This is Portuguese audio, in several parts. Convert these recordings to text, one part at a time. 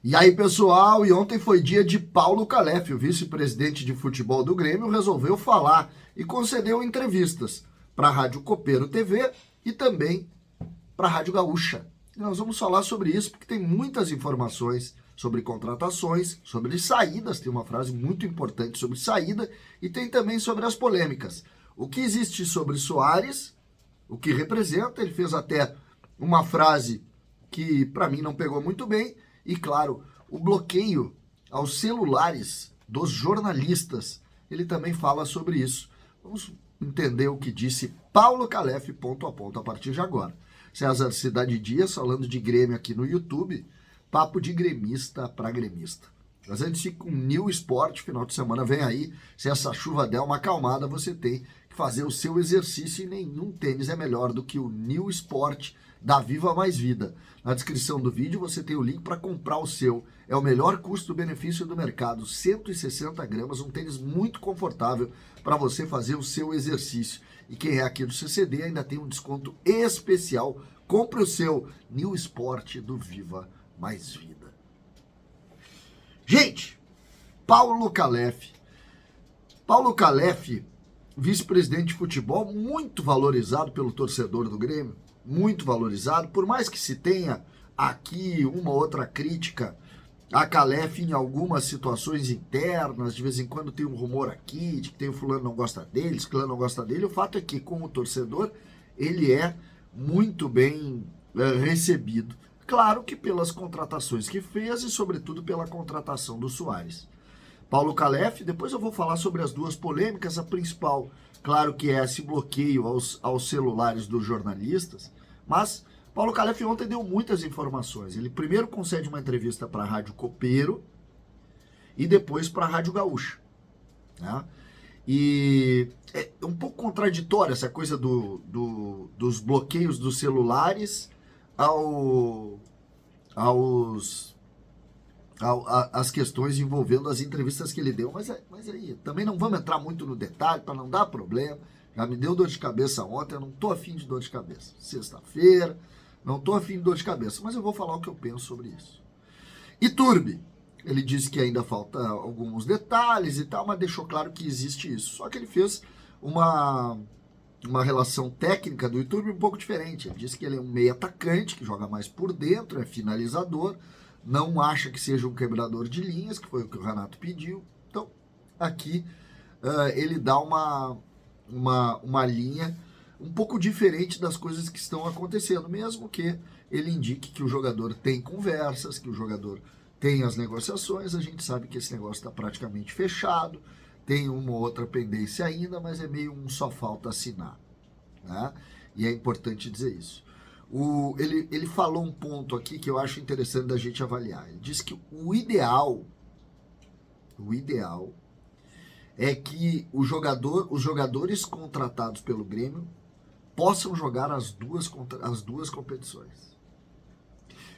E aí, pessoal, e ontem foi dia de Paulo Calef, o vice-presidente de futebol do Grêmio, resolveu falar e concedeu entrevistas para a Rádio Copeiro TV e também para a Rádio Gaúcha. E nós vamos falar sobre isso porque tem muitas informações sobre contratações, sobre saídas, tem uma frase muito importante sobre saída e tem também sobre as polêmicas. O que existe sobre Soares, o que representa, ele fez até uma frase que para mim não pegou muito bem, e claro, o bloqueio aos celulares dos jornalistas, ele também fala sobre isso. Vamos entender o que disse Paulo Calef, ponto a ponto, a partir de agora. César Cidade Dias, falando de Grêmio aqui no YouTube, papo de gremista para gremista. Mas antes de com o New Sport, final de semana vem aí, se essa chuva der uma acalmada, você tem que fazer o seu exercício e nenhum tênis é melhor do que o New Sport da Viva Mais Vida. Na descrição do vídeo você tem o link para comprar o seu. É o melhor custo-benefício do mercado, 160 gramas, um tênis muito confortável para você fazer o seu exercício. E quem é aqui do CCD ainda tem um desconto especial. Compre o seu New Sport do Viva Mais Vida. Gente, Paulo Calef. Paulo Calef, vice-presidente de futebol, muito valorizado pelo torcedor do Grêmio, muito valorizado, por mais que se tenha aqui uma outra crítica a Calef em algumas situações internas, de vez em quando tem um rumor aqui, de que tem o fulano não gosta dele, esse fulano não gosta dele, o fato é que com o torcedor ele é muito bem recebido. Claro que pelas contratações que fez e sobretudo pela contratação do Soares. Paulo Calef, depois eu vou falar sobre as duas polêmicas, a principal, claro que é esse bloqueio aos celulares dos jornalistas, mas Paulo Calef ontem deu muitas informações. Ele primeiro concede uma entrevista para a Rádio Copeiro e depois para a Rádio Gaúcha. Né? E é um pouco contraditória essa coisa dos bloqueios dos celulares as questões envolvendo as entrevistas que ele deu, mas aí também não vamos entrar muito no detalhe para não dar problema. Já me deu dor de cabeça ontem, eu não tô afim de dor de cabeça. Sexta-feira, não tô afim de dor de cabeça, mas eu vou falar o que eu penso sobre isso. Iturbe, ele disse que ainda falta alguns detalhes e tal, mas deixou claro que existe isso. Só que ele fez uma relação técnica do Iturbe um pouco diferente. Ele disse que ele é um meio atacante, que joga mais por dentro, é finalizador, não acha que seja um quebrador de linhas, que foi o que o Renato pediu. Então, aqui ele dá uma linha um pouco diferente das coisas que estão acontecendo, mesmo que ele indique que o jogador tem conversas, que o jogador tem as negociações. A gente sabe que esse negócio está praticamente fechado, tem uma outra pendência ainda, mas é meio um só falta assinar, né? E é importante dizer isso. Ele falou um ponto aqui que eu acho interessante da gente avaliar. Ele disse que o ideal é que os jogadores contratados pelo Grêmio possam jogar as duas competições.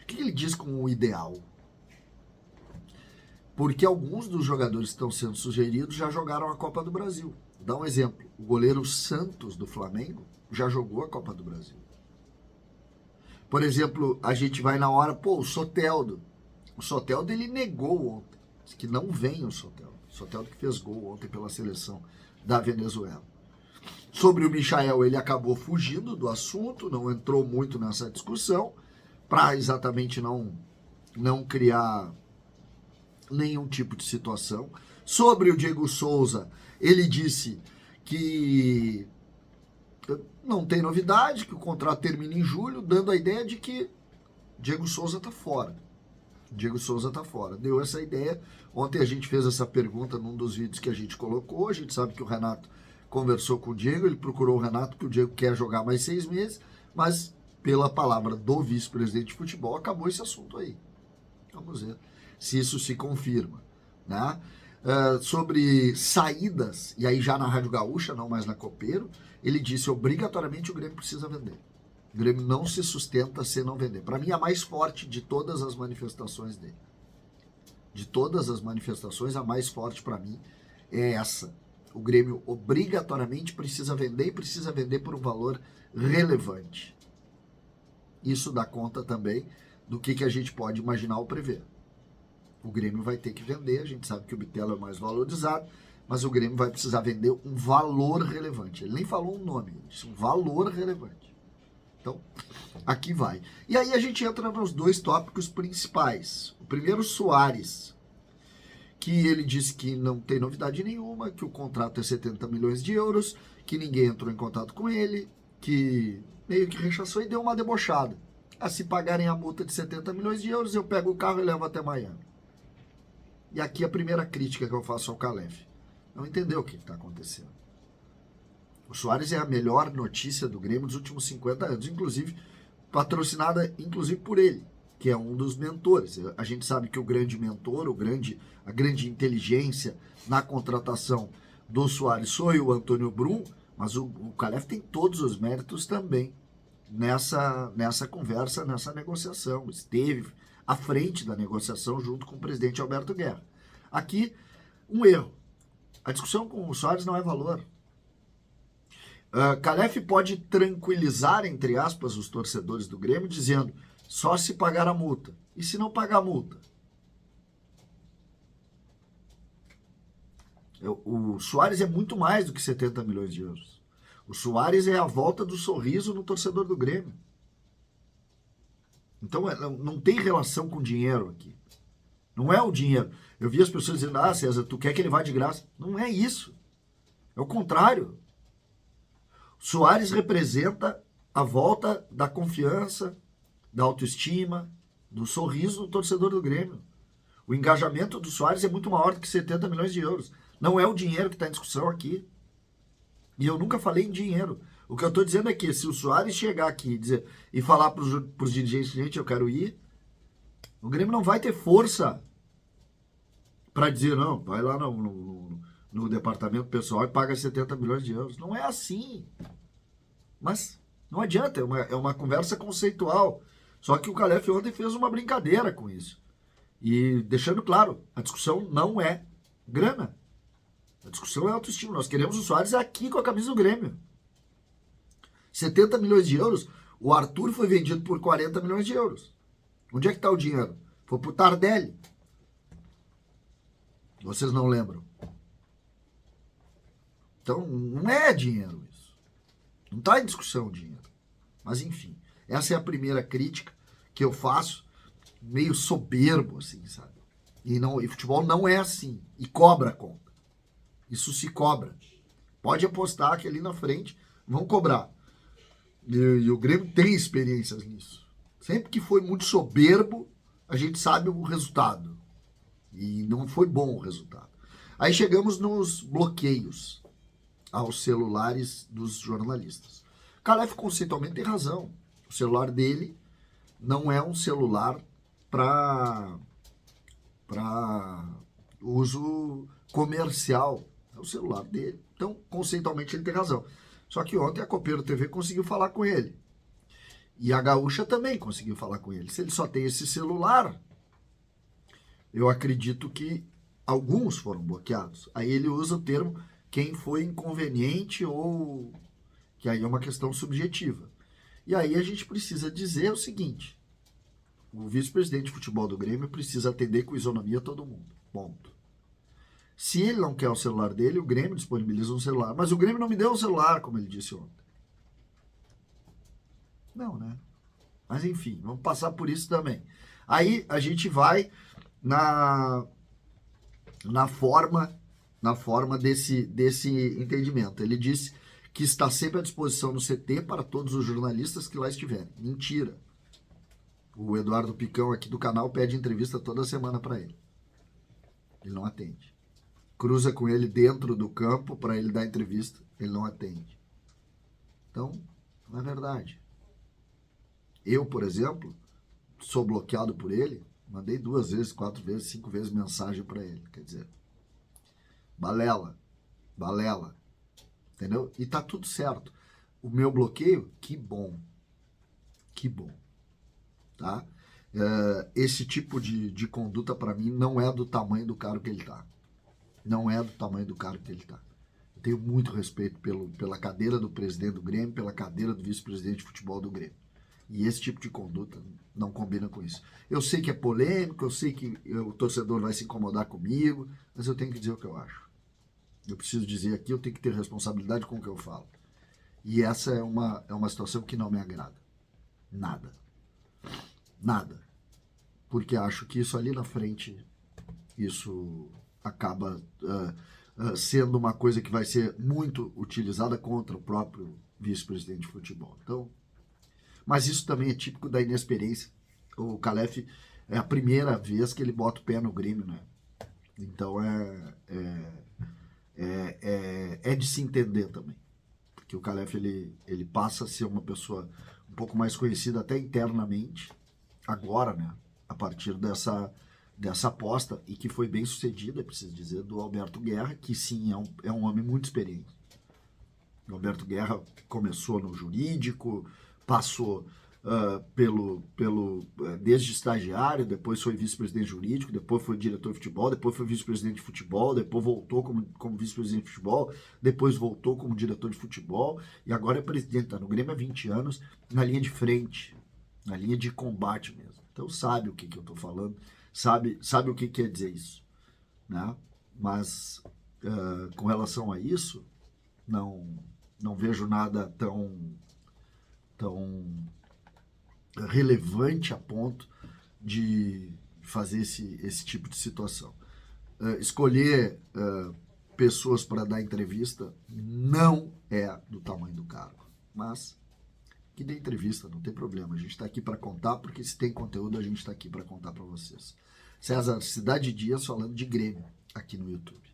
O que ele diz com o ideal? Porque alguns dos jogadores que estão sendo sugeridos já jogaram a Copa do Brasil. Vou dar um exemplo. O goleiro Santos, do Flamengo, já jogou a Copa do Brasil. Por exemplo, a gente vai na hora, o Soteldo. O Soteldo, ele negou ontem. Disse que não vem o Soteldo. O Soteldo que fez gol ontem pela seleção da Venezuela. Sobre o Michael, ele acabou fugindo do assunto, não entrou muito nessa discussão, para exatamente não criar nenhum tipo de situação. Sobre o Diego Souza, ele disse que não tem novidade, que o contrato termina em julho, dando a ideia de que Diego Souza está fora. Deu essa ideia. Ontem a gente fez essa pergunta num dos vídeos que a gente colocou. A gente sabe que o Renato conversou com o Diego, ele procurou o Renato, que o Diego quer jogar mais 6 meses, mas pela palavra do vice-presidente de futebol, acabou esse assunto aí. Vamos ver se isso se confirma, né? Sobre saídas, e aí já na Rádio Gaúcha, não mais na Copeiro, ele disse obrigatoriamente o Grêmio precisa vender. O Grêmio não se sustenta se não vender. Para mim, a mais forte de todas as manifestações dele. De todas as manifestações, a mais forte para mim é essa. O Grêmio obrigatoriamente precisa vender e precisa vender por um valor relevante. Isso dá conta também do que a gente pode imaginar ou prever. O Grêmio vai ter que vender, a gente sabe que o Bitelo é o mais valorizado, mas o Grêmio vai precisar vender um valor relevante. Ele nem falou um nome, ele disse um valor relevante. Então, aqui vai. E aí a gente entra nos dois tópicos principais. O primeiro, Soares, que ele disse que não tem novidade nenhuma, que o contrato é 70 milhões de euros, que ninguém entrou em contato com ele, que meio que rechaçou e deu uma debochada. Se pagarem a multa de 70 milhões de euros, eu pego o carro e levo até Miami. E aqui a primeira crítica que eu faço ao Calef. Não entendeu o que está acontecendo. O Soares é a melhor notícia do Grêmio dos últimos 50 anos, inclusive patrocinada inclusive por ele, que é um dos mentores. A gente sabe que o grande mentor, a grande inteligência na contratação do Soares foi o Antônio Brum, mas o Calef tem todos os méritos também nessa conversa, nessa negociação. Esteve à frente da negociação junto com o presidente Alberto Guerra. Aqui, um erro. A discussão com o Soares não é valor. Calef pode tranquilizar, entre aspas, os torcedores do Grêmio, dizendo só se pagar a multa. E se não pagar a multa? O Soares é muito mais do que 70 milhões de euros. O Soares é a volta do sorriso no torcedor do Grêmio. Então não tem relação com dinheiro aqui. Não é o dinheiro. Eu vi as pessoas dizendo, César, tu quer que ele vá de graça. Não é isso. É o contrário. Soares representa a volta da confiança, da autoestima, do sorriso do torcedor do Grêmio. O engajamento do Soares é muito maior do que 70 milhões de euros. Não é o dinheiro que está em discussão aqui. E eu nunca falei em dinheiro. O que eu estou dizendo é que se o Soares chegar aqui e falar para os dirigentes, gente, eu quero ir, o Grêmio não vai ter força para dizer, não, vai lá no departamento pessoal e paga 70 milhões de euros. Não é assim. Mas não adianta, é uma conversa conceitual. Só que o Calef ontem fez uma brincadeira com isso. E deixando claro, a discussão não é grana. A discussão é autoestima. Nós queremos o Soares aqui com a camisa do Grêmio. 70 milhões de euros, o Arthur foi vendido por 40 milhões de euros. Onde é que está o dinheiro? Foi pro Tardelli. Vocês não lembram? Então, não é dinheiro isso. Não está em discussão o dinheiro. Mas, enfim, essa é a primeira crítica que eu faço, meio soberbo, assim, sabe? E futebol não é assim. E cobra a conta. Isso se cobra. Pode apostar que ali na frente vão cobrar. E o Grêmio tem experiências nisso. Sempre que foi muito soberbo, a gente sabe o resultado. E não foi bom o resultado. Aí chegamos nos bloqueios aos celulares dos jornalistas. Calef conceitualmente tem razão. O celular dele não é um celular para uso comercial. É o celular dele. Então, conceitualmente, ele tem razão. Só que ontem a Copeiro TV conseguiu falar com ele. E a Gaúcha também conseguiu falar com ele. Se ele só tem esse celular, eu acredito que alguns foram bloqueados. Aí ele usa o termo quem foi inconveniente ou... que aí é uma questão subjetiva. E aí a gente precisa dizer o seguinte: o vice-presidente de futebol do Grêmio precisa atender com isonomia todo mundo. Ponto. Se ele não quer o celular dele, o Grêmio disponibiliza um celular. Mas o Grêmio não me deu um celular, como ele disse ontem. Não, né? Mas enfim, vamos passar por isso também. Aí a gente vai na forma desse entendimento. Ele disse que está sempre à disposição no CT para todos os jornalistas que lá estiverem. Mentira. O Eduardo Picão aqui do canal pede entrevista toda semana para ele. Ele não atende. Cruza com ele dentro do campo para ele dar entrevista, ele não atende. Então, não é verdade. Eu, por exemplo, sou bloqueado por ele, mandei 2 vezes, 4 vezes, 5 vezes mensagem para ele. Quer dizer, balela. Entendeu? E tá tudo certo. O meu bloqueio, que bom. Tá? Esse tipo de conduta, para mim, não é do tamanho do cara que ele tá. Não é do tamanho do cara que ele tá. Eu tenho muito respeito pela cadeira do presidente do Grêmio, pela cadeira do vice-presidente de futebol do Grêmio. E esse tipo de conduta não combina com isso. Eu sei que é polêmico, eu sei que o torcedor vai se incomodar comigo, mas eu tenho que dizer o que eu acho. Eu preciso dizer aqui, eu tenho que ter responsabilidade com o que eu falo. E essa é uma situação que não me agrada. Nada. Nada. Porque acho que isso ali na frente, isso acaba sendo uma coisa que vai ser muito utilizada contra o próprio vice-presidente de futebol. Então, mas isso também é típico da inexperiência. O Calef é a primeira vez que ele bota o pé no Grêmio, né? Então é de se entender também. Porque o Calef ele passa a ser uma pessoa um pouco mais conhecida até internamente, agora, né? A partir dessa aposta, e que foi bem sucedida, preciso dizer, do Alberto Guerra, que sim é um homem muito experiente. O Alberto Guerra começou no jurídico, passou desde estagiário, depois foi vice-presidente jurídico, depois foi diretor de futebol, depois foi vice-presidente de futebol, depois voltou como vice-presidente de futebol, depois voltou como diretor de futebol e agora é presidente, está no Grêmio há 20 anos, na linha de frente, na linha de combate mesmo. Então sabe o que eu estou falando, sabe o que quer dizer isso, né? Mas com relação a isso, não vejo nada tão relevante a ponto de fazer esse tipo de situação. Escolher pessoas para dar entrevista não é do tamanho do cargo, mas que dê entrevista, não tem problema. A gente está aqui para contar, porque se tem conteúdo, a gente está aqui para contar para vocês. César, Cidade Dias falando de Grêmio aqui no YouTube.